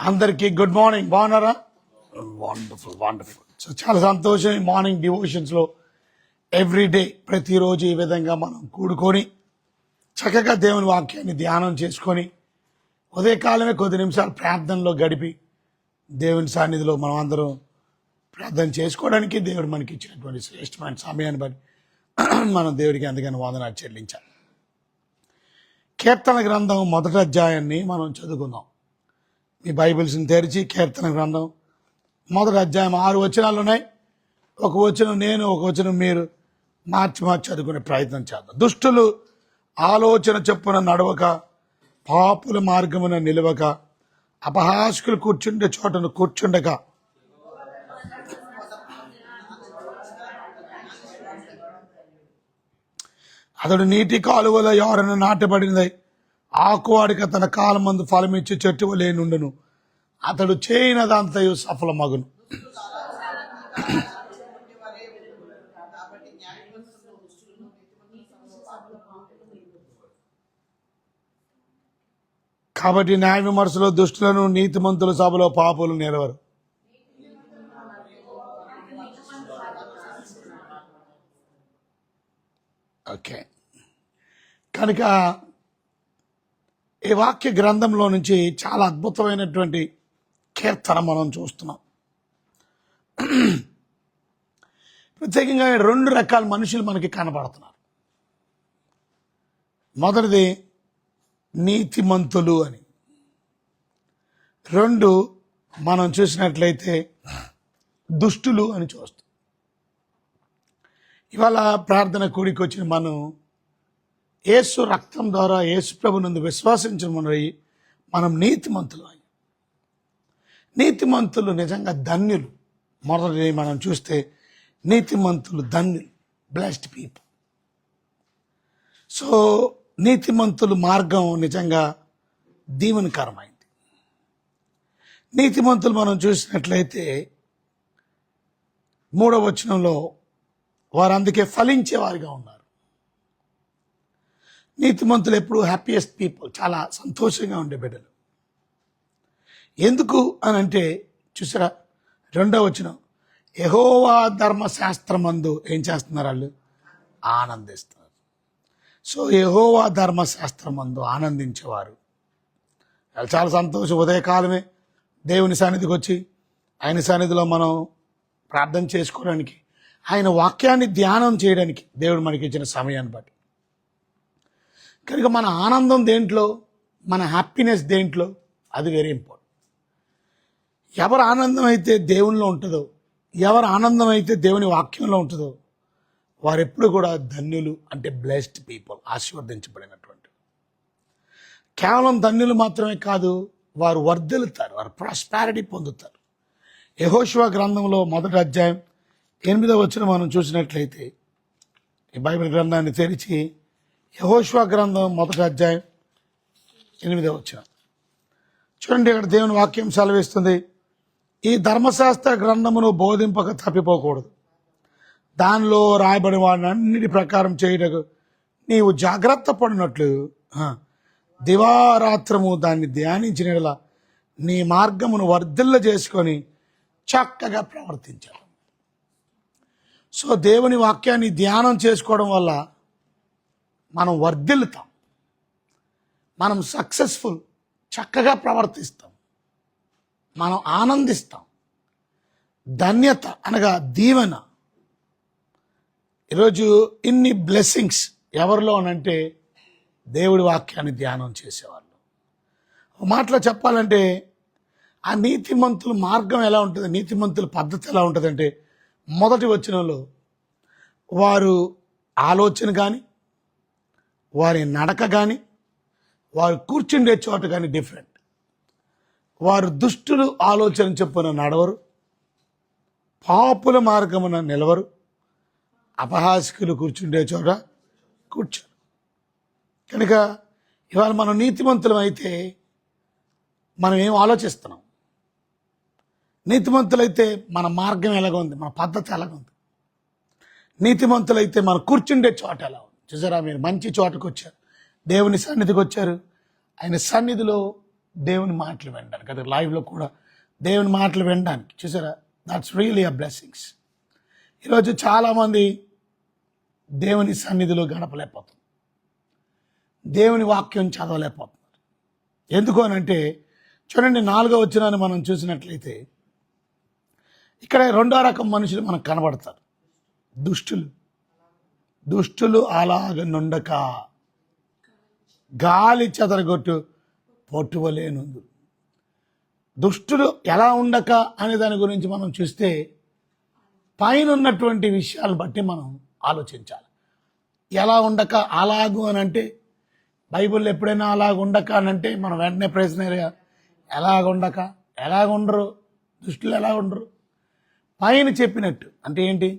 అందరికీ good morning. బాగున్నారా? Wonderful wonderful. So చాలా సంతోషం. ఈ మార్నింగ్ డివోషన్స్లో ఎవ్రీడే ప్రతిరోజు ఈ విధంగా మనం కూడుకొని చక్కగా దేవుని వాక్యాన్ని ధ్యానం చేసుకొని ఉదయకాలమే కొద్ది నిమిషాలు ప్రార్థనలో గడిపి దేవుని సన్నిధిలో మనం అందరం ప్రార్థన చేసుకోవడానికి దేవుడు మనకి ఇచ్చినటువంటి శ్రేష్టమైన సమయాన్ని బట్టి మనం దేవుడికి అందుకని వందనాలు చెల్లించాలి. కీర్తన గ్రంథం మొదటి అధ్యాయాన్ని మనం చదువుకుందాం. మీ బైబిల్స్ని తెరిచి కీర్తన గ్రంథం మొదటి అధ్యాయం 6 వచనాలు ఉన్నాయి. ఒక వచనం నేను, ఒక వచనం మీరు మార్చి చదువుకునే ప్రయత్నం చేద్దాం. దుష్టులు ఆలోచన చొప్పున నడవక, పాపుల మార్గమున నిలవక, అపహాస్కులు కూర్చుండే చోటను కూర్చుండక, అతడు నీటి కాలువల ఎవరైనా నాటబడినదై ఆకువాడిక తన కాలమందు ఫలమిచ్చి చెట్టు వలె నుండును. అతడు చేయనదంతయు సఫలమగును. కాబట్టి న్యాయ విమర్శలో దుష్టులను, నీతిమంతుల సభలో పాపులు నిలవరు. ఓకే, కనుక ఈ వాక్య గ్రంథంలో నుంచి చాలా అద్భుతమైనటువంటి కీర్తన మనం చూస్తున్నాం. ప్రత్యేకంగా 2 రకాల మనుషులు మనకి కనబడుతున్నారు. మొదటిది నీతిమంతులు అని, 2 మనం చూసినట్లయితే దుష్టులు అని చూస్తాం. ఇవాళ ప్రార్థన కూడికి వచ్చిన యేసు రక్తం ద్వారా యేసు ప్రభునందు విశ్వాసించడం మనం నీతిమంతులు. నీతిమంతులు నిజంగా ధన్యులు. మొదటి మనం చూస్తే నీతిమంతులు ధన్యులు, బ్లెస్డ్ పీపుల్. సో నీతిమంతులు మార్గం నిజంగా దీవెనకరమైంది. నీతిమంతులు మనం చూసినట్లయితే 3వ వచనంలో వారు అందుకే ఫలించేవారిగా ఉన్నారు. నీతిమంతులు ఎప్పుడు హ్యాపీయెస్ట్ పీపుల్, చాలా సంతోషంగా ఉండే బిడ్డలు. ఎందుకు అని అంటే చూసారా, 2వ వచనం, యెహోవా ధర్మశాస్త్రమందు ఏం చేస్తున్నారు? వాళ్ళు ఆనందిస్తున్నారు. సో యెహోవా ధర్మశాస్త్రమందు ఆనందించేవారు వాళ్ళు చాలా సంతోషం. ఉదయకాలమే దేవుని సన్నిధికి వచ్చి ఆయన సన్నిధిలో మనం ప్రార్థన చేసుకోవడానికి, ఆయన వాక్యాన్ని ధ్యానం చేయడానికి దేవుడు మనకి ఇచ్చిన సమయాన్ని బట్టి. కనుక మన ఆనందం దేంట్లో, మన హ్యాపీనెస్ దేంట్లో, అది వెరీ ఇంపార్టెంట్. ఎవరి ఆనందం అయితే దేవునిలో ఉంటుందో, ఎవరి ఆనందం అయితే దేవుని వాక్యంలో ఉంటుందో, వారెప్పుడు కూడా ధన్యులు, అంటే బ్లెస్డ్ పీపుల్, ఆశీర్వదించబడినటువంటి. కేవలం ధన్యులు మాత్రమే కాదు, వారు వర్ధిల్లుతారు, వారు ప్రాస్పారిటీ పొందుతారు. యెహోషువ గ్రంథంలో మొదటి అధ్యాయం 8వ వచనం మనం చూసినట్లయితే, ఈ బైబిల్ గ్రంథాన్ని తెరిచి యెహోషువ గ్రంథం మొదటి అధ్యాయం 8వ వచనం చూడండి. ఇక్కడ దేవుని వాక్యం సెలవిస్తుంది, ఈ ధర్మశాస్త్ర గ్రంథమును బోధింపక తప్పిపోకూడదు, దానిలో రాయబడిన వాడిని అన్నిటి ప్రకారం చేయటకు నీవు జాగ్రత్త పడినట్లు దివారాత్రము దాన్ని ధ్యానించిన నీ మార్గమును వర్ధిల్ల చేసుకొని చక్కగా ప్రవర్తించాలి. సో దేవుని వాక్యాన్ని ధ్యానం చేసుకోవడం వల్ల మనం వర్ధిల్లుతాం, మనం సక్సెస్ఫుల్, చక్కగా ప్రవర్తిస్తాం, మనం ఆనందిస్తాం. ధన్యత అనగా దీవెన. ఈరోజు ఇన్ని బ్లెస్సింగ్స్ ఎవరిలో అనంటే దేవుడి వాక్యాన్ని ధ్యానం చేసేవాళ్ళు. మాటలో చెప్పాలంటే ఆ నీతిమంతుల మార్గం ఎలా ఉంటుంది, నీతిమంతుల పద్ధతి ఎలా ఉంటుందంటే, మొదటి వచనంలో వారు ఆలోచన కానీ, వారి నడక కానీ, వారు కూర్చుండే చోట కానీ డిఫరెంట్. వారు దుష్టులు ఆలోచన చొప్పున నడవరు, పాపుల మార్గమున నిలవరు, అపహాస్కులు కూర్చుండే చోట కూర్చోరు. కనుక ఇవాళ మనం నీతిమంతులం అయితే మనం ఏం ఆలోచిస్తున్నాం? నీతిమంతులైతే మన మార్గం ఎలాగ ఉంది, మన పద్ధతి ఎలాగ ఉంది? నీతిమంతులైతే మనం కూర్చుండే చోట ఎలా ఉంది? చూసారా, మీరు మంచి చోటకు వచ్చారు, దేవుని సన్నిధికి వచ్చారు, ఆయన సన్నిధిలో దేవుని మాటలు వినడానికి, అది లైవ్లో కూడా దేవుని మాటలు వినడానికి. చూసారా, దట్స్ రియలీ అ బ్లెస్సింగ్స్. ఈరోజు చాలామంది దేవుని సన్నిధిలో గడపలేకపోతున్నారు, దేవుని వాక్యం చదవలేకపోతున్నారు. ఎందుకు అని అంటే చూడండి, 4వ వచనాన్ని మనం చూసినట్లయితే ఇక్కడ 2వ రకం మనుషులు మనకు కనబడతారు. దుష్టులు అలాగ నుండక గాలి చెదరగొట్టు పొట్టువలేనుందు. దుష్టులు ఎలా ఉండక అనే దాని గురించి మనం చూస్తే పైన ఉన్నటువంటి విషయాలను బట్టి మనం ఆలోచించాలి. ఎలా ఉండక అలాగు అని అంటే బైబిల్లో ఎప్పుడైనా అలాగ ఉండక అని అంటే మనం వెంటనే ప్రశ్న ఎలాగుండరు, దుష్టులు ఎలా ఉండరు? పైన చెప్పినట్టు అంటే ఏంటి?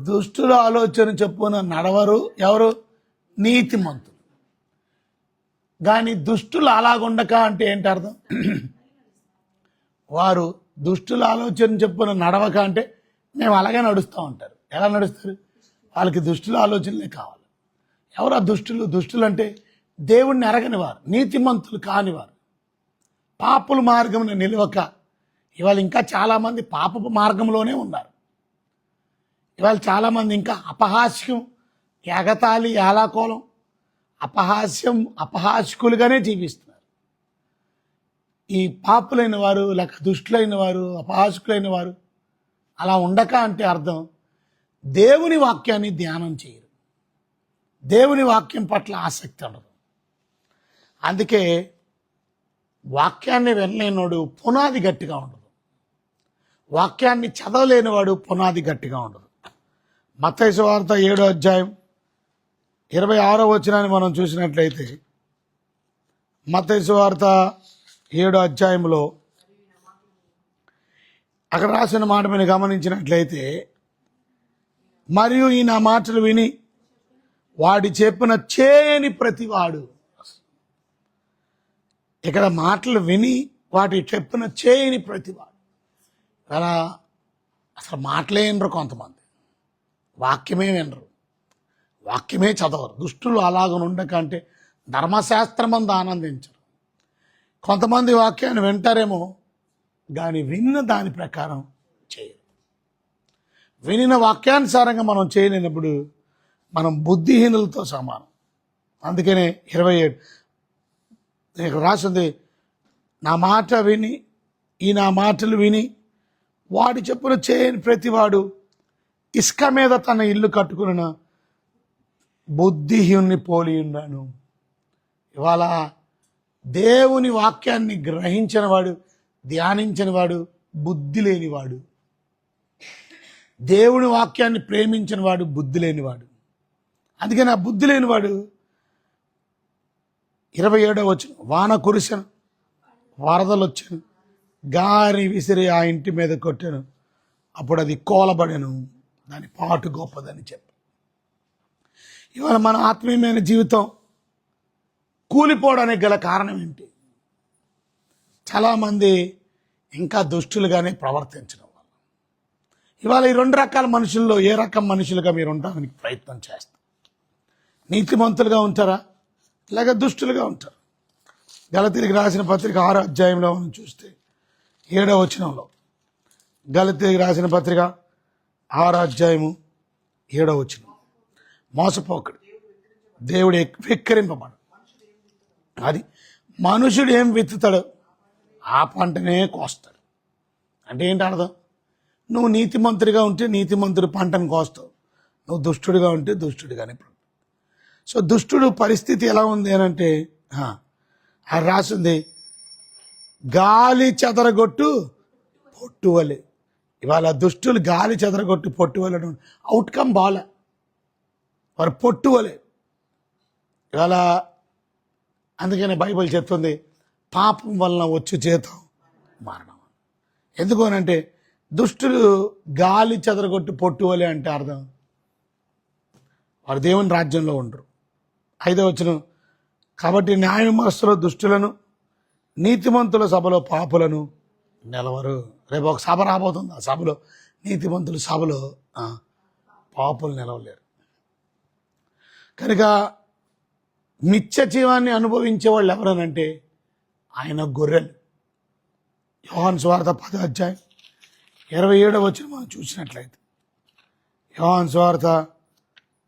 దుష్టుల ఆలోచన చెప్పున నడవరు ఎవరు? నీతిమంతులు. కానీ దుష్టులు అలాగుండక అంటే ఏంటి అర్థం? వారు దుష్టుల ఆలోచన చెప్పున నడవక అంటే మేము అలాగే నడుస్తూ ఉంటారు. ఎలా నడుస్తారు? వాళ్ళకి దుష్టుల ఆలోచనలే కావాలి. ఎవరు ఆ దుష్టులు? దుష్టులు అంటే దేవుణ్ణి ఎరగని వారు, నీతిమంతులు కానివారు, పాపుల మార్గమున నిలవక. ఇవాళ ఇంకా చాలామంది పాపపు మార్గంలోనే ఉన్నారు. ఇవాళ చాలామంది ఇంకా అపహాస్యం, ఎగతాళి, ఏలాకోలం, అపహాస్యకులుగానే జీవిస్తున్నారు. ఈ పాపులైన వారు లేక దుష్టులైన వారు, అపహాస్యకులైన వారు అలా ఉండక అంటే అర్థం దేవుని వాక్యాన్ని ధ్యానం చేయరు, దేవుని వాక్యం పట్ల ఆసక్తి ఉండదు. అందుకే వాక్యాన్ని వినలేనివాడు పునాది గట్టిగా ఉండదు, వాక్యాన్ని చదవలేనివాడు పునాది గట్టిగా ఉండదు. మత్తయి సువార్త 7వ అధ్యాయం 26వ వచనాన్ని మనం చూసినట్లయితే, మత్తయి సువార్త 7వ అధ్యాయంలో అక్కడ రాసిన మాట మీద గమనించినట్లయితే, మరియు ఈ నా మాటలు విని వాడి చెప్పిన చేయని ప్రతివాడు. ఇక్కడ మాటలు విని వాటి చెప్పిన చేయని ప్రతివాడు. అలా అసలు మాటలే వినరు కొంతమంది, వాక్యమే వినరు, వాక్యమే చదవరు. దుష్టులు అలాగనుండక అంటే ధర్మశాస్త్రమందు ఆనందించరు. కొంతమంది వాక్యాన్ని వింటారేమో కానీ విన్న దాని ప్రకారం చేయరు. వినిన వాక్యానుసారంగా మనం చేయలేనప్పుడు మనం బుద్ధిహీనులతో సమానం. అందుకనే 27 ఇక్కడ రాసింది, నా మాట విని ఈ నా మాటలు విని వాడి చెప్పున చేయని ప్రతివాడు ఇసుక మీద తన ఇల్లు కట్టుకున్న బుద్ధిహీనుని పోలి ఉన్నాను. ఇవాళ దేవుని వాక్యాన్ని గ్రహించిన వాడు, ధ్యానించిన వాడు బుద్ధి లేనివాడు. దేవుని వాక్యాన్ని ప్రేమించిన వాడు బుద్ధి లేనివాడు. అందుకని ఆ బుద్ధి లేనివాడు 27వ వచనం, వాన కురిసెను, వరదలు వచ్చాను, గాలి విసిరి ఆ ఇంటి మీద కొట్టాను, అప్పుడు అది కోలబడెను, దాని పాటు గొప్పదని చెప్పి. ఇవాళ మన ఆత్మీయమైన జీవితం కూలిపోవడానికి గల కారణం ఏంటి? చాలామంది ఇంకా దుష్టులుగానే ప్రవర్తించడం వల్ల. ఇవాళ ఈ 2 రకాల మనుషుల్లో ఏ రకం మనుషులుగా మీరు ఉండడానికి ప్రయత్నం చేస్తారు? నీతిమంతులుగా ఉంటారా లేక దుష్టులుగా ఉంటారు? గలతీయులకు రాసిన పత్రిక 6వ అధ్యాయంలో మనం చూస్తే 7వ వచనంలో, గలతీయులకు రాసిన పత్రిక 6వ అధ్యాయము 7వ వచనం, మోసపోకడు, దేవుడు వెక్కిరింపబడు. అది మనుషుడు ఏం విత్తుతాడు ఆ పంటనే కోస్తాడు. అంటే ఏంటి అర్థం? నువ్వు నీతిమంతుడిగా ఉంటే నీతిమంతుడి పంటను కోస్తావు, నువ్వు దుష్టుడిగా ఉంటే దుష్టుడిగానే. సో దుష్టుడు పరిస్థితి ఎలా ఉంది అని అంటే అది రాసింది, గాలి చెదరగొట్టు పొట్టువలే. ఇవాళ దుష్టులు గాలి చెదరగొట్టు పొట్టువలే, అవుట్కమ్ బాలే, వారు పొట్టువలే. ఇవాళ అందుకనే బైబిల్ చెప్తుంది, పాపం వలన వచ్చు జీతం మరణం. ఎందుకు అనంటే దుష్టులు గాలి చెదరగొట్టు పొట్టువలే అంటే అర్థం వారు దేవుని రాజ్యంలో ఉండరు. 5వ వచనం, కాబట్టి న్యాయ విమర్శలో దుష్టులను, నీతిమంతుల సభలో పాపులను నిలవరు. రేపు ఒక సభ రాబోతుంది, ఆ సభలో నీతిమంతుల సభలో పాపులు నిలవలేరు. కనుక నిత్య జీవాన్ని అనుభవించే వాళ్ళు ఎవరనంటే ఆయన గొర్రెలు. యోహాను సువార్త 10వ అధ్యాయం 27వ వచనం మనం చూసినట్లయితే, యోహాను సువార్త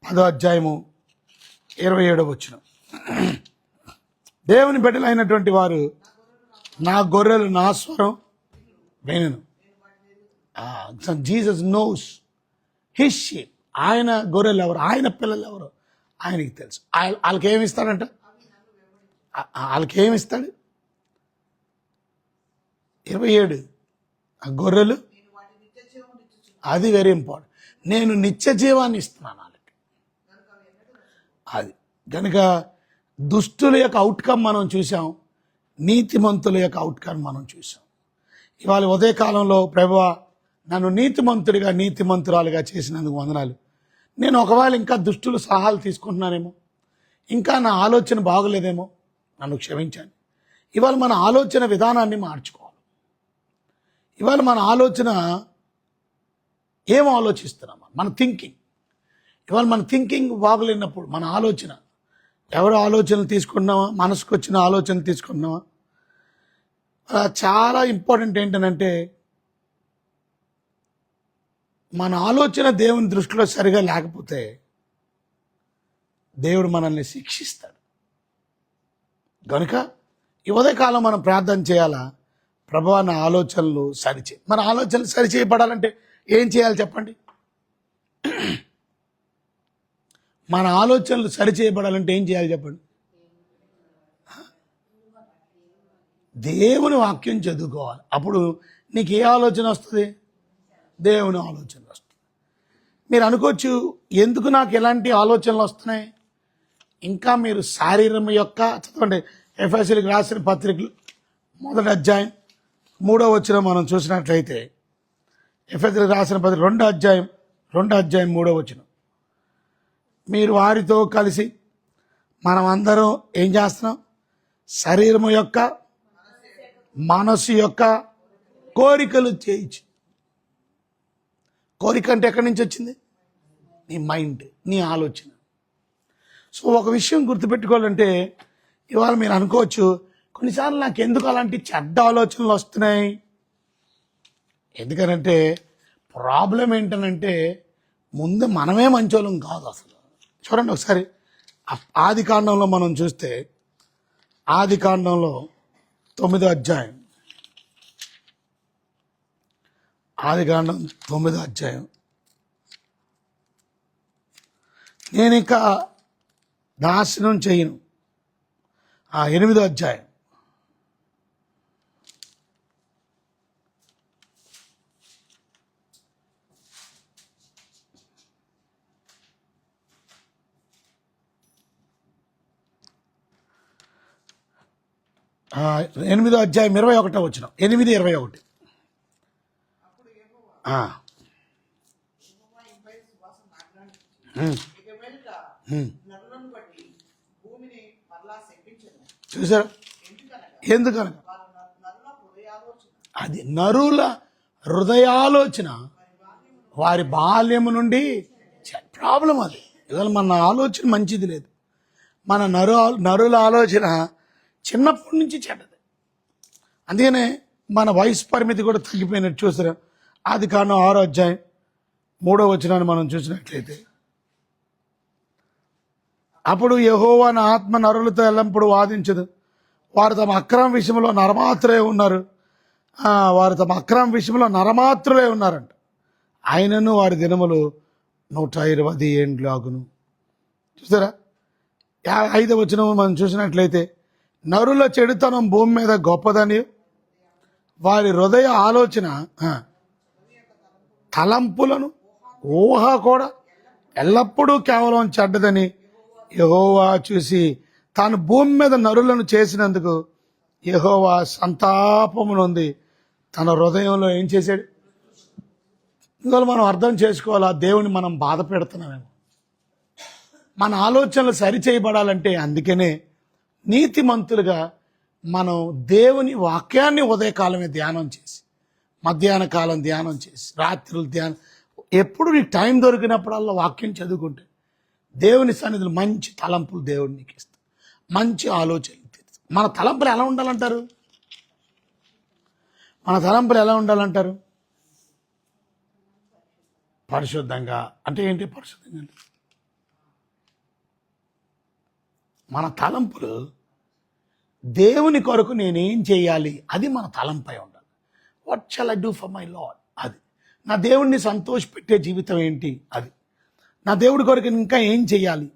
10వ అధ్యాయము 27వ వచనం, దేవుని బిడ్డలైనటువంటి వారు నా గొర్రెలు నా స్వరం వినును. Jesus knows his sheep. ఆయన గొర్రెలు ఎవరు, ఆయన పిల్లలు ఎవరు ఆయనకి తెలుసు. వాళ్ళకి ఏమి ఇస్తాడంట, వాళ్ళకి ఏమి ఇస్తాడు? 27 ఆ గొర్రెలు, అది వెరీ ఇంపార్టెంట్. నేను నిత్య జీవాన్ని ఇస్తున్నాను వాళ్ళకి. అది కనుక దుష్టుల యొక్క అవుట్కమ్ మనం చూసాం, నీతిమంతుల యొక్క అవుట్కమ్ మనం చూసాం. ఇవాళ ఉదయకాలంలో ప్రభువా నన్ను నీతిమంతుడిగా నీతిమంతురాలుగా చేసినందుకు వందనాలు. నేను ఒకవేళ ఇంకా దుష్టులు సలహాలు తీసుకుంటున్నానేమో, ఇంకా నా ఆలోచన బాగోలేదేమో, నన్ను క్షమించాను. ఇవాళ మన ఆలోచన విధానాన్ని మార్చుకోవాలి. ఇవాళ మన ఆలోచన ఏం ఆలోచిస్తున్నామా, మన థింకింగ్. ఇవాళ మన థింకింగ్ బాగలేనప్పుడు మన ఆలోచన, ఎవరు ఆలోచనలు తీసుకుంటున్నామా, మనసుకు వచ్చిన ఆలోచనలు తీసుకుంటున్నామా. చాలా ఇంపార్టెంట్ ఏంటనంటే మన ఆలోచన దేవుని దృష్టిలో సరిగా లేకపోతే దేవుడు మనల్ని శిక్షిస్తాడు. కనుక ఈ ఉదయకాలం మనం ప్రార్థన చేయాలా, ప్రభువా నా ఆలోచనలు సరిచేయి. మన ఆలోచనలు సరిచేయబడాలంటే ఏం చేయాలి చెప్పండి? మన ఆలోచనలు సరిచేయబడాలంటే ఏం చేయాలి చెప్పండి? దేవుని వాక్యం చదువుకోవాలి. అప్పుడు నీకు ఏ ఆలోచన వస్తుంది? దేవుని ఆలోచన వస్తుంది. మీరు అనుకోవచ్చు, ఎందుకు నాకు ఎలాంటి ఆలోచనలు వస్తున్నాయి? ఇంకా మీరు శారీరం యొక్క చదవండి. ఎఫెసీయులకు రాసిన పత్రికలు 1వ అధ్యాయం 3వ వచనం మనం చూసినట్లయితే, ఎఫెసీయులకు రాసిన పత్రిక 2వ అధ్యాయం 3వ వచనం, మీరు వారితో కలిసి మనం అందరం ఏం చేస్తున్నాం? శరీరము యొక్క మనసు యొక్క కోరికలు చేయించు. కోరిక అంటే ఎక్కడి నుంచి వచ్చింది? నీ మైండ్, నీ ఆలోచన. సో ఒక విషయం గుర్తుపెట్టుకోవాలంటే, ఇవాళ మీరు అనుకోవచ్చు, కొన్నిసార్లు నాకు ఎందుకు అలాంటి చెడ్డ ఆలోచనలు వస్తున్నాయి? ఎందుకనంటే ప్రాబ్లం ఏంటనంటే ముందు మనమే మంచోళం కాదు అసలు. చూడండి ఒకసారి ఆది కాండంలో మనం చూస్తే, ఆది కాండంలో 9వ అధ్యాయం, ఆది కాండం 9వ అధ్యాయం, నేను ఇంకా నాశనం చేయను. 8వ అధ్యాయం, ఎనిమిదో అధ్యాయం 21వ వచనం, 8:21. చూసారా? ఎందుకనగా అది నరుల హృదయాలోచన వారి బాల్యము నుండి. ప్రాబ్లం అది. ఇవాళ మన ఆలోచన మంచిది లేదు. మన నరుల ఆలోచన చిన్నప్పటి నుంచి చెడ్డది. అందుకనే మన వయసు పరిమితి కూడా తగ్గిపోయినట్టు చూసారా? ఆది కాండం 6వ అధ్యాయం 3వ వచనాన్ని మనం చూసినట్లయితే, అప్పుడు యెహోవా నా ఆత్మ నరులతో ఎల్లప్పుడూ వాదించదు, వారు తమ అక్రమ విషయంలో నరమాత్రులే ఉన్నారు. వారు తమ అక్రమ విషయంలో నరమాత్రులే ఉన్నారంట. ఆయనను వారి దినములు 120 ఏండ్లు ఆగును. చూసారా? 5వ వచనం మనం చూసినట్లయితే, నరుల చెడుతనం భూమి మీద గొప్పదని, వారి హృదయ ఆలోచన తలంపులను ఊహ కూడా ఎల్లప్పుడూ కేవలం చెడ్డదని యెహోవా చూసి తాను భూమి మీద నరులను చేసినందుకు యెహోవా సంతాపము నొంది తన హృదయంలో ఏం చేశాడు? ఇందులో మనం అర్థం చేసుకోవాలా, దేవుని మనం బాధ పెడుతున్నామేమో. మన ఆలోచనలు సరిచేయబడాలంటే అందుకనే నీతిమంతులుగా మనం దేవుని వాక్యాన్ని ఉదయకాలమే ధ్యానం చేసి, మధ్యాహ్న కాలం ధ్యానం చేసి, రాత్రులు ధ్యానం, ఎప్పుడు నీకు టైం దొరికినప్పుడల్లా వాక్యం చదువుకుంటే దేవుని సన్నిధిలో మంచి తలంపులు దేవుడు నీకు ఇస్తాడు, మంచి ఆలోచనలు. మన తలంపులు ఎలా ఉండాలంటారు? మన తలంపులు ఎలా ఉండాలంటారు? పరిశుద్ధంగా. అంటే ఏంటి పరిశుద్ధంగా? అంటే మన తలంపులు దేవుని కొరకు నేనేం చేయాలి, అది మన తలంపై ఉండాలి. What shall I do for my lord, అది. నా దేవుడిని సంతోషపెట్టే జీవితం ఏంటి, అది. నా దేవుడి కొరకు ఇంకా ఏం చేయాలి.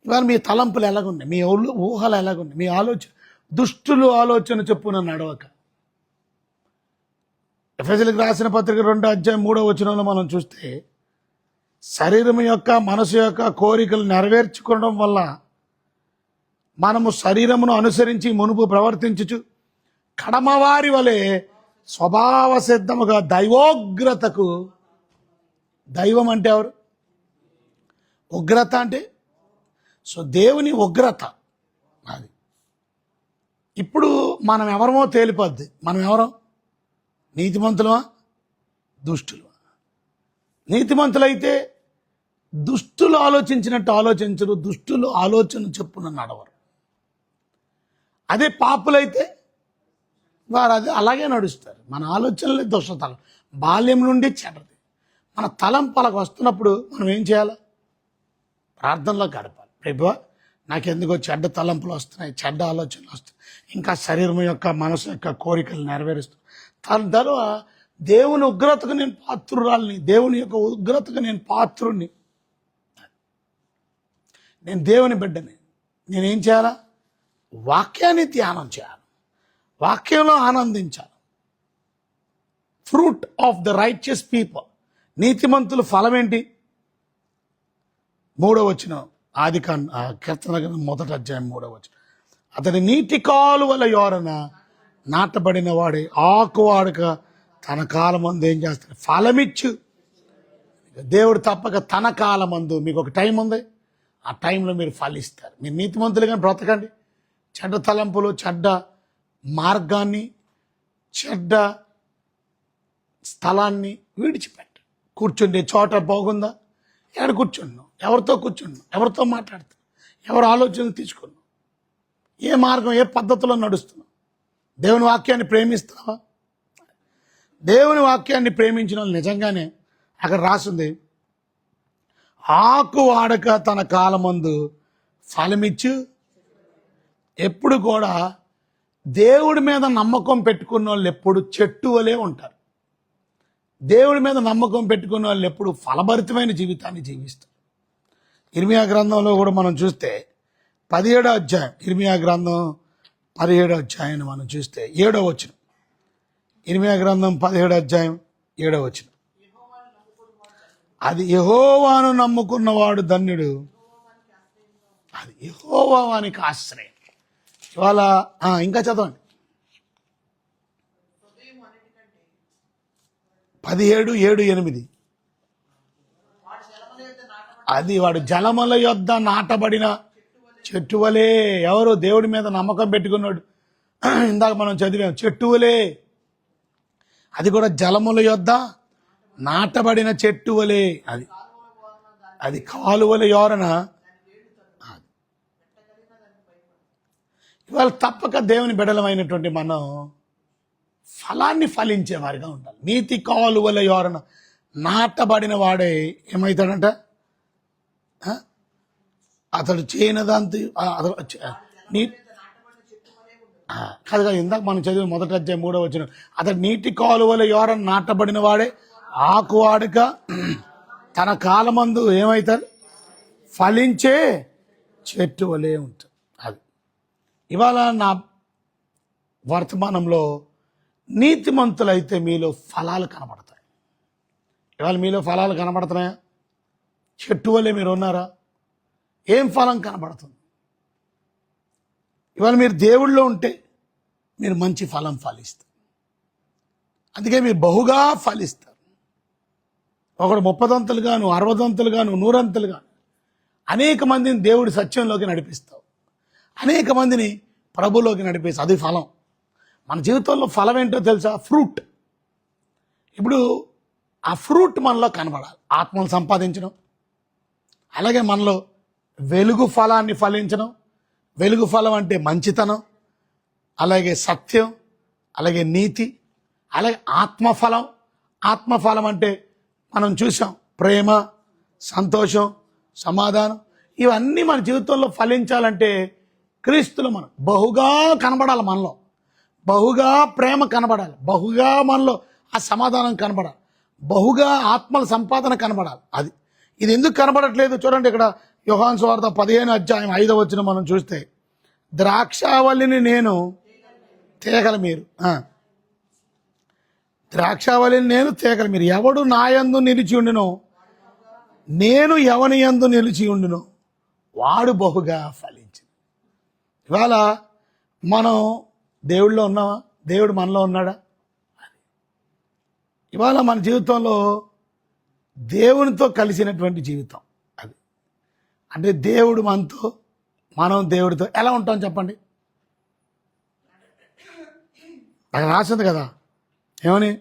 ఇవాళ మీ తలంపులు ఎలాగున్నాయి, మీ ఊహలు ఎలాగున్నాయి, మీ ఆలోచన. దుష్టులు ఆలోచన చొప్పున నడవక. ఎఫెసీయులకు రాసిన పత్రిక 2:3 మనం చూస్తే, శరీరం యొక్క మనసు యొక్క కోరికలు నెరవేర్చుకోవడం వల్ల మనము శరీరమును అనుసరించి మునుపు ప్రవర్తించుచు కడమవారి వలె స్వభావ సిద్ధముగా దైవోగ్రతకు. దైవం అంటే ఎవరు? ఉగ్రత అంటే సో దేవుని ఉగ్రత అది. ఇప్పుడు మనం ఎవరమో తేలిపోద్ది. మనం ఎవరం? నీతిమంతులమా దుష్టులు? నీతిమంతులైతే దుష్టులు ఆలోచించినట్టు ఆలోచించరు, దుష్టులు ఆలోచన చెప్పున నడవరు. అదే పాపులైతే వారు అది అలాగే నడుస్తారు. మన ఆలోచనలే దుష్టతలం, బాల్యం నుండి చెడ్డది. మన తలంపలకు వస్తున్నప్పుడు మనం ఏం చేయాలి? ప్రార్థనలో గడపాలి. ప్రభువా, నాకెందుకో చెడ్డ తలంపులు వస్తున్నాయి, చెడ్డ ఆలోచనలు వస్తున్నాయి, ఇంకా శరీరం యొక్క మనసు యొక్క కోరికలు నెరవేరుస్తూ తర్వాత దేవుని ఉగ్రతకు నేను పాత్రురాలిని, దేవుని యొక్క ఉగ్రతకు నేను పాత్రుణ్ణి, నేను దేవుని బిడ్డని. నేనేం చేయాలా? వాక్యాన్ని ధ్యానం చేయాలి, వాక్యంలో ఆనందించాలి. Fruit of the righteous people, నీతిమంతుల ఫలం ఏంటి? 3వ కీర్తన 1:3. అతని నీటి కాలువల యోరన నాటబడిన వాడే ఆకువాడక తన కాలమందు ఏం చేస్తాడు? ఫలమిచ్చు. దేవుడు తప్పక తన కాలమందు, మీకు ఒక టైం ఉంది, ఆ టైంలో మీరు ఫలిస్తారు. మీరు నీతిమంతులుగా బ్రతకండి. చెడ్డ తలంపులు, చెడ్డ మార్గాన్ని, చెడ్డ స్థలాన్ని విడిచిపెట్టు. కూర్చుండే చోట బాగుందా? ఎక్కడ కూర్చున్నావు? ఎవరితో కూర్చున్నావు? ఎవరితో మాట్లాడుతున్నావు? ఎవరు ఆలోచనలు తీసుకున్నావు? ఏ మార్గం, ఏ పద్ధతిలో నడుస్తున్నావు? దేవుని వాక్యాన్ని ప్రేమిస్తున్నావా? దేవుని వాక్యాన్ని ప్రేమించిన వాళ్ళు నిజంగానే అక్కడ రాసింది, ఆకు వాడక తన కాలమందు ఫలమిచ్చు. ఎప్పుడు కూడా దేవుడి మీద నమ్మకం పెట్టుకున్న వాళ్ళు ఎప్పుడు చెట్టు వలే ఉంటారు. దేవుడి మీద నమ్మకం పెట్టుకున్న వాళ్ళు ఎప్పుడు ఫలభరితమైన జీవితాన్ని జీవిస్తారు. ఇర్మియా గ్రంథంలో కూడా మనం చూస్తే 17వ అధ్యాయం, ఇర్మియా గ్రంథం 17వ అధ్యాయాన్ని మనం చూస్తే 7వ వచనం. ఇర్మియా గ్రంథం 17వ అధ్యాయం 7వ వచనం. అది యెహోవాను నమ్ముకున్నవాడు ధన్యుడు, అది యెహోవా వానికి ఆశ్రయం. ఇవాళ ఇంకా చదవండి 17:7-8. అది వాడు జలముల యొద్ద నాటబడిన చెట్టు వలే. ఎవరు? దేవుడి మీద నమ్మకం పెట్టుకున్నాడు. ఇందాక మనం చదివాం, చెట్టు వలే. అది కూడా జలముల యొద్ద నాటబడిన చెట్టు వలే. అది కాలువల యోరన. ఇవాళ తప్పక దేవుని బిడలమైనటువంటి మనం ఫలాన్ని ఫలించే వారిగా ఉండాలి. నీతి కాలువల యోరన నాటబడిన వాడే ఏమవుతాడంట? అతడు చేయనదంతా కాదు. ఇందాక మనం చదివి 1వ అధ్యాయం 3వ వచనం, అతడు నీటి కాలువల యోరన నాటబడిన వాడే ఆకువాడుక తన కాలమందు ఏమవుతాడు? ఫలించే చెట్టు వలే ఉంటుంది. అది ఇవాళ నా వర్తమానంలో నీతిమంతులైతే మీలో ఫలాలు కనబడతాయి. ఇవాళ మీలో ఫలాలు కనబడుతున్నాయా? చెట్టు వలే మీరు ఉన్నారా? ఏం ఫలం కనబడుతుంది? ఇవాళ మీరు దేవుళ్ళో ఉంటే మీరు మంచి ఫలం ఫలిస్తారు. అందుకే మీరు బహుగా ఫలిస్తారు. ఒకడు 30 అంతలుగాను, 60 అంతలుగాను, 100 అంతలుగాను అనేక మందిని దేవుడి సత్యంలోకి నడిపిస్తావు. అనేక మందిని ప్రభులోకి నడిపిస్తావు. అది ఫలం. మన జీవితంలో ఫలం ఏంటో తెలుసా? ఫ్రూట్. ఇప్పుడు ఆ ఫ్రూట్ మనలో కనబడాలి. ఆత్మను సంపాదించడం, అలాగే మనలో వెలుగు ఫలాన్ని ఫలించడం. వెలుగు ఫలం అంటే మంచితనం, అలాగే సత్యం, అలాగే నీతి, అలాగే ఆత్మఫలం. ఆత్మఫలం అంటే మనం చూసాం, ప్రేమ, సంతోషం, సమాధానం. ఇవన్నీ మన జీవితంలో ఫలించాలంటే క్రీస్తులో మనం బహుగా కనబడాలి. మనలో బహుగా ప్రేమ కనబడాలి, బహుగా మనలో ఆ సమాధానం కనబడాలి, బహుగా ఆత్మల సంపాదన కనబడాలి. ఇది ఎందుకు కనబడట్లేదు చూడండి. ఇక్కడ యోహాను సువార్త 15:5 మనం చూస్తే, ద్రాక్షావల్లిని నేను, తీగల మీరు. ద్రాక్షావల్లిని నేను, తీగల మీరు. ఎవడు నా యందు నిలిచి ఉండునో, నేను ఎవని యందు నిలిచి ఉండునో వాడు బహుగా ఫలించింది. ఇవాళ మనం దేవుడిలో ఉన్నామా? దేవుడు మనలో ఉన్నాడా? ఇవాళ మన జీవితంలో దేవునితో కలిసినటువంటి జీవితం అది. అంటే దేవుడు మనతో, మనం దేవుడితో ఎలా ఉంటాం చెప్పండి? అక్కడ రాసింది కదా, ఏమని?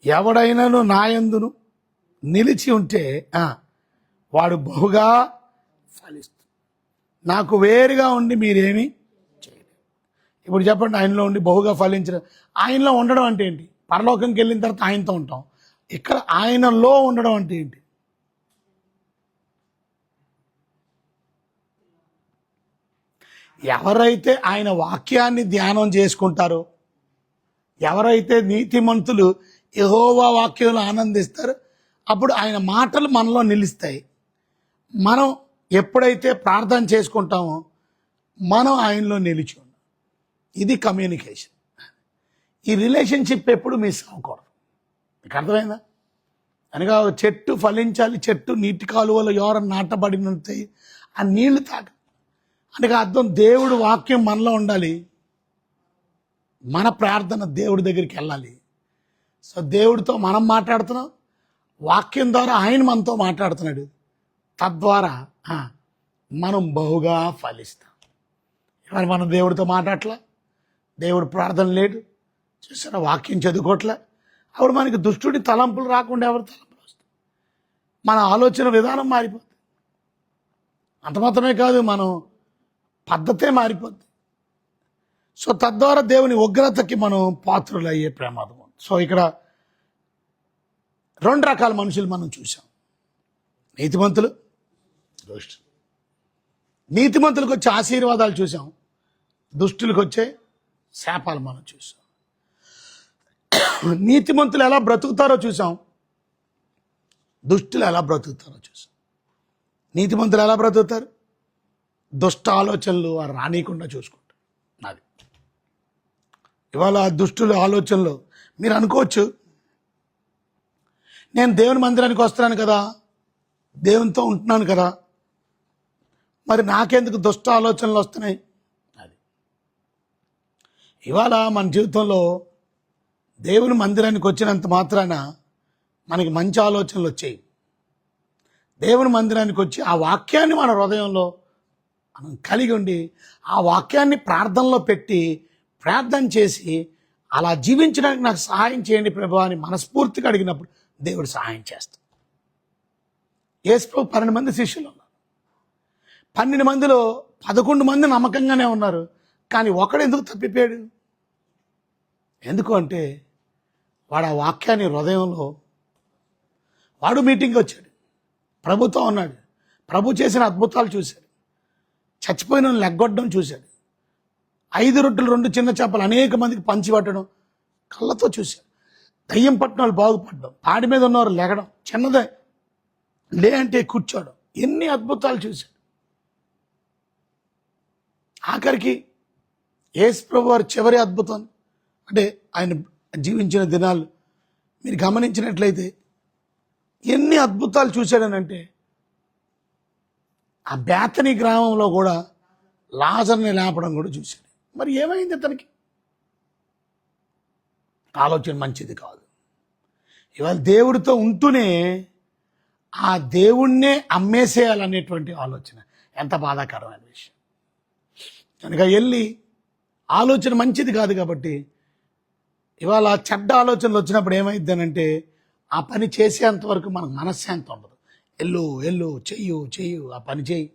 ఎవడైనాను నా యందును నిలిచి ఉంటే వాడు బహుగా ఫలిస్తుంది. నాకు వేరుగా ఉండి మీరేమీ చేయలేరు. ఇప్పుడు చెప్పండి, ఆయనలో ఉండి బహుగా ఫలించడం. ఆయనలో ఉండడం అంటే ఏంటి? పరలోకంకి వెళ్ళిన తర్వాత ఆయనతో ఉంటాం. ఇక్కడ ఆయనలో ఉండడం అంటే ఏంటి? ఎవరైతే ఆయన వాక్యాన్ని ధ్యానం చేసుకుంటారో, ఎవరైతే నీతిమంతులు యెహోవా వాక్యంలో ఆనందిస్తారో, అప్పుడు ఆయన మాటలు మనలో నిలుస్తాయి. మనం ఎప్పుడైతే ప్రార్థన చేసుకుంటామో మనం ఆయనలో నిలిచి ఉన్నాం. ఇది కమ్యూనికేషన్. ఈ రిలేషన్షిప్ ఎప్పుడు మిస్ అవ్వకూడదు. మీకు అర్థమైందా? అనగా చెట్టు ఫలించాలి, చెట్టు నీటి కాలువలో ఎవరు నాటబడినంత ఆ నీళ్లు తాగ. అనగా అర్థం, దేవుడు వాక్యం మనలో ఉండాలి, మన ప్రార్థన దేవుడి దగ్గరికి వెళ్ళాలి. సో దేవుడితో మనం మాట్లాడుతున్నాం, వాక్యం ద్వారా ఆయన మనతో మాట్లాడుతున్నాడు. తద్వారా మనం బహుగా ఫలిస్తాం. ఇవాళ మనం దేవుడితో మాట్లాడట్లా, దేవుడు ప్రార్థన లేడు, చూసారా, వాక్యం చదువుకోవట్లే. అప్పుడు మనకి దుష్టుడి తలంపులు రాకుండా ఎవరు తలంపులు వస్తాయి? మన ఆలోచన విధానం మారిపోతుంది. అంత మాత్రమే కాదు, మనం పద్ధతే మారిపోద్ది. సో తద్వారా దేవుని ఉగ్రతకి మనం పాత్రులు అయ్యే ప్రమాదం ఉంది. సో ఇక్కడ 2 రకాల మనుషులు మనం చూసాం, నీతిమంతులు, దుష్టులు. నీతిమంతులకు వచ్చే ఆశీర్వాదాలు చూసాం, దుష్టులకు వచ్చే శాపాలు మనం చూసాం. నీతిమంతులు ఎలా బ్రతుకుతారో చూసాం, దుష్టులు ఎలా బ్రతుకుతారో చూసాం. నీతిమంతులు ఎలా బ్రతుకుతారు? దుష్ట ఆలోచనలు వారు రానియకుండా చూసుకుంటారు. అది ఇవాళ దుష్టుల ఆలోచనలు. మీరు అనుకోవచ్చు, నేను దేవుని మందిరానికి వస్తున్నాను కదా, దేవునితో ఉంటున్నాను కదా, మరి నాకెందుకు దుష్ట ఆలోచనలు వస్తున్నాయి? అది ఇవాళ మన జీవితంలో దేవుని మందిరానికి వచ్చినంత మాత్రాన మనకి మంచి ఆలోచనలు వచ్చాయి. దేవుని మందిరానికి వచ్చి ఆ వాక్యాన్ని మన హృదయంలో మనం కలిగి ఉండి ఆ వాక్యాన్ని ప్రార్థనలో పెట్టి ప్రార్థన చేసి అలా జీవించడానికి నాకు సహాయం చేయండి ప్రభువా అని మనస్ఫూర్తిగా అడిగినప్పుడు దేవుడు సహాయం చేస్తాడు. యేసు ప్రభు 12 మంది శిష్యులు ఉన్నారు. 12 మందిలో 11 మంది నమ్మకంగానే ఉన్నారు, కానీ ఒకడు ఎందుకు తప్పిపోయాడు? ఎందుకు అంటే వాడు ఆ వాక్యాన్ని హృదయంలో, వాడు మీటింగ్కి వచ్చాడు, ప్రభుతో ఉన్నాడు, ప్రభు చేసిన అద్భుతాలు చూశాడు, చచ్చిపోయిన లెగ్గొట్టడం చూశాడు, 5 రొట్టెలు 2 చిన్న చేపలు అనేక మందికి పంచిపట్టడం కళ్ళతో చూశాడు, దయ్యం పట్టిన వాళ్ళు బాగుపడడం, పాడి మీద ఉన్నవారు లెగడం, చిన్నదే లే అంటే కూర్చోవడం, ఎన్ని అద్భుతాలు చూశాడు. ఆఖరికి యేసు ప్రభు వారి చివరి అద్భుతం అంటే ఆయన జీవించిన దినాలు మీరు గమనించినట్లయితే ఎన్ని అద్భుతాలు చూశాడనంటే, ఆ బేతనీ గ్రామంలో కూడా లాజర్ని లేపడం కూడా చూశాడు. మరి ఏమైంది అతనికి? ఆలోచన మంచిది కాదు. ఇవాళ దేవుడితో ఉంటూనే ఆ దేవుణ్ణే అమ్మేసేయాలనేటువంటి ఆలోచన ఎంత బాధాకరమైన విషయం. కనుక వెళ్ళి ఆలోచన మంచిది కాదు. కాబట్టి ఇవాళ చెడ్డ ఆలోచనలు వచ్చినప్పుడు ఏమైందనంటే ఆ పని చేసేంత వరకు మనకు మనశ్శాంతి ఉండదు. ఎల్లు చెయ్యు ఆ పని చేయి.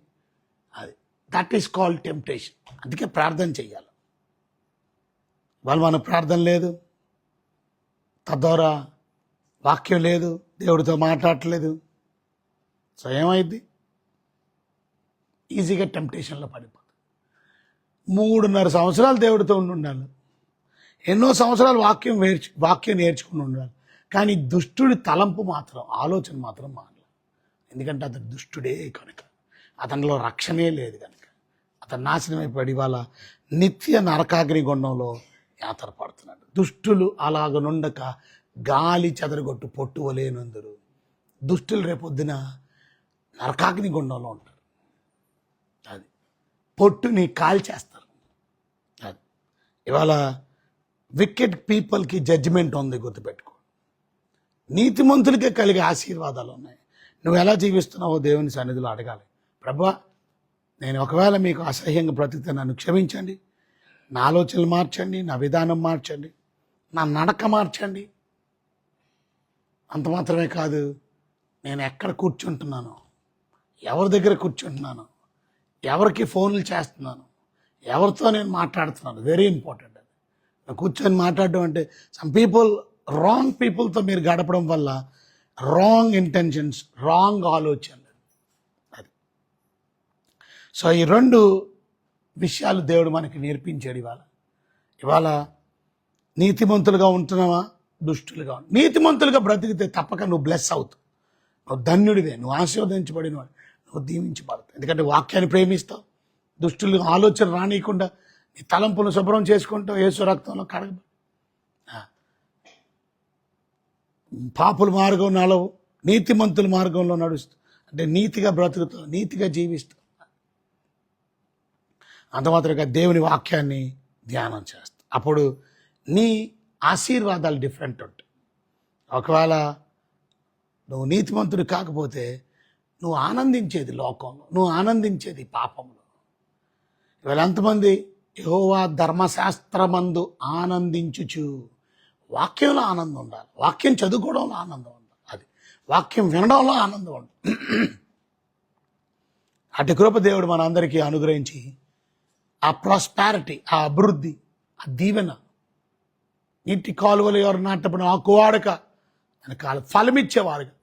అది దట్ ఈస్ కాల్డ్ టెంప్టేషన్. అందుకే ప్రార్థన చెయ్యాలి. వాళ్ళు మన ప్రార్థన లేదు, తద్వారా వాక్యం లేదు, దేవుడితో మాట్లాడట్లేదు. సో ఏమైంది? ఈజీగా టెంప్టేషన్లో పడిపోతుంది. 3.5 సంవత్సరాలు దేవుడితో ఉండాలి, ఎన్నో సంవత్సరాలు వాక్యం నేర్చుకుని ఉండాలి, కానీ దుష్టుడి తలంపు మాత్రం, ఆలోచన మాత్రం మారలేదు. ఎందుకంటే అతను దుష్టుడే కనుక, అతనిలో రక్షణే లేదు కనుక అతను నాశనమైపడి వాళ్ళ నిత్య నరకాగ్ని గుండంలో యాతరపడుతున్నాడు. దుష్టులు అలాగనుండక గాలి చెదరగొట్టు పొట్టు వలేనందరు. దుష్టులు రేపొద్దున నరకాగ్ని గుండంలో ఉంటారు. అది పొట్టుని కాల్చేస్తారు. అది ఇవాళ వికెట్ పీపుల్కి జడ్జిమెంట్ ఉంది, గుర్తుపెట్టుకో. నీతిమంతులకే కలిగే ఆశీర్వాదాలు ఉన్నాయి. నువ్వు ఎలా జీవిస్తున్నావో దేవుని సన్నిధిలో అడగాలి. ప్రభువా, నేను ఒకవేళ మీకు అసహ్యంగా బ్రతికితే నన్ను క్షమించండి, నా ఆలోచనలు మార్చండి, నా విధానం మార్చండి, నా నడక మార్చండి. అంత మాత్రమే కాదు, నేను ఎక్కడ కూర్చుంటున్నాను, ఎవరి దగ్గర కూర్చుంటున్నాను, ఎవరికి ఫోన్లు చేస్తున్నాను, ఎవరితో నేను మాట్లాడుతున్నాను, వెరీ ఇంపార్టెంట్. అది కూర్చొని మాట్లాడడం అంటే సమ్ పీపుల్, రాంగ్ పీపుల్తో మీరు గడపడం వల్ల రాంగ్ ఇంటెన్షన్స్, రాంగ్ ఆలోచనలు. అది సో ఈ 2 విషయాలు దేవుడు మనకి నేర్పించాడు. ఇవాళ నీతిమంతులుగా ఉంటున్నావా, దుష్టులుగా? నీతిమంతులుగా బ్రతికితే తప్పక నువ్వు బ్లెస్ అవుతావు, నువ్వు ధన్యుడివే, నువ్వు ఆశీర్వదించబడినవాడు, నువ్వు దీవించబడతావు. ఎందుకంటే వాక్యాన్ని ప్రేమిస్తావు, దుష్టులు ఆలోచన రానియకుండా నీ తలంపులను శుభ్రం చేసుకుంటావు, యేసు రక్తంలో కడగబడి. పాపుల మార్గం నడవు, నీతిమంతుల మార్గంలో నడుస్తూ, అంటే నీతిగా బ్రతుకుతావు, నీతిగా జీవిస్తావు. అంత మాత్రమే దేవుని వాక్యాన్ని ధ్యానం చేస్తావు. అప్పుడు నీ ఆశీర్వాదాలు డిఫరెంట్ ఉంటాయి. ఒకవేళ నువ్వు నీతిమంతుడు కాకపోతే నువ్వు ఆనందించేది లోకంలో, నువ్వు ఆనందించేది పాపంలో. ఇవాళ ఎంతమంది యెహోవా ధర్మశాస్త్రమందు ఆనందించుచు, వాక్యంలో ఆనందం ఉండాలి, వాక్యం చదువుకోవడంలో ఆనందం ఉండాలి, అది వాక్యం వినడంలో ఆనందం ఉండాలి. అటు కృప దేవుడు మన అందరికీ అనుగ్రహించి ఆ ప్రాస్పారిటీ, ఆ అభివృద్ధి, ఆ దీవెన, నీటి కాలువలు ఎవరు నాటపడిన ఆకువాడక అని ఫలమిచ్చేవారుగా.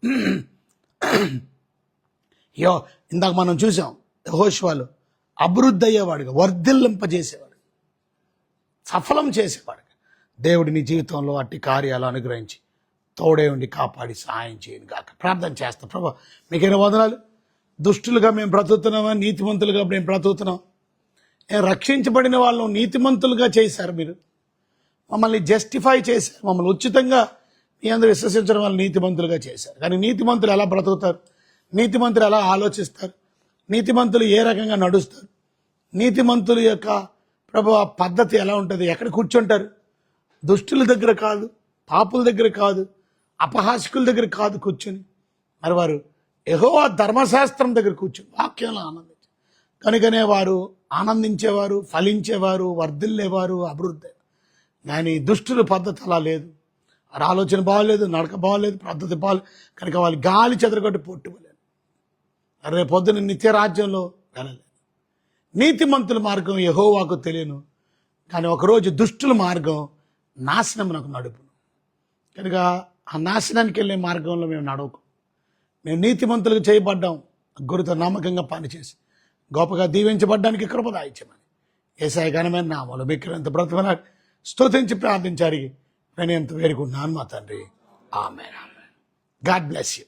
ఇందాక మనం చూసాం, యెహోషువలో అభివృద్ధి అయ్యేవాడుగా, వర్ధిల్లింపజేసేవాడు, సఫలం చేసేవాడుగా. దేవుడి నీ జీవితంలో అట్టి కార్యాలు అనుగ్రహించి తోడే ఉండి కాపాడి సహాయం చేయను గాక. ప్రార్థన చేస్తాం. ప్రభా, మీకైనా వందనాలు. దుష్టులుగా మేము బ్రతుకుతున్నామా, నీతిమంతులుగా మేము బ్రతుకుతున్నాం. రక్షించబడిన వాళ్ళను నీతిమంతులుగా చేశారు, మీరు మమ్మల్ని జస్టిఫై చేశారు, మమ్మల్ని ఉచితంగా మీ అందరూ విశ్వసించడం వల్ల నీతిమంతులుగా చేశారు. కానీ నీతిమంతులు ఎలా బ్రతుకుతారు, నీతిమంతులు ఎలా ఆలోచిస్తారు, నీతిమంతులు ఏ రకంగా నడుస్తారు, నీతిమంతుల యొక్క ప్రభు పద్ధతి ఎలా ఉంటుంది, ఎక్కడ కూర్చుంటారు? దుష్టుల దగ్గర కాదు, పాపుల దగ్గర కాదు, అపహాసికుల దగ్గర కాదు కూర్చొని, మరి వారు యెహోవా ధర్మశాస్త్రం దగ్గర కూర్చొని వాక్యంలో ఆనందించారు. కనుకనే వారు ఆనందించేవారు, ఫలించేవారు, వర్ధిల్లేవారు, అభివృద్ధి. కానీ దుష్టుల పద్ధతి అలా లేదు. వారి ఆలోచన బాగలేదు, నడక బాగలేదు, పద్ధతి బాగలేదు, కనుక వాళ్ళు గాలి చెదరగొట్టి పొట్టుకోలేదు. రేపు పొద్దున నిత్య రాజ్యంలో వెళ్ళలేదు. నీతిమంతుల మార్గం యెహోవాకు తెలియను, కానీ ఒకరోజు దుష్టుల మార్గం నాశనం నాకు నడుపును. కనుక ఆ నాశనానికి వెళ్ళే మార్గంలో మేము నడవకు. మేము నీతిమంతులకు చేయబడ్డాం, గురితో నమ్మకంగా పనిచేసి గొప్పగా దీవించబడ్డానికి కృప దాయిచ్చమని యేసయ్య ఘనమైన నామములో బిక్కినంత బ్రతమలాడి స్తుతించి ప్రార్థించి అడిగి నేను ఎంత వేరుకున్నాను మా తండ్రి. ఆమేన్. God bless you.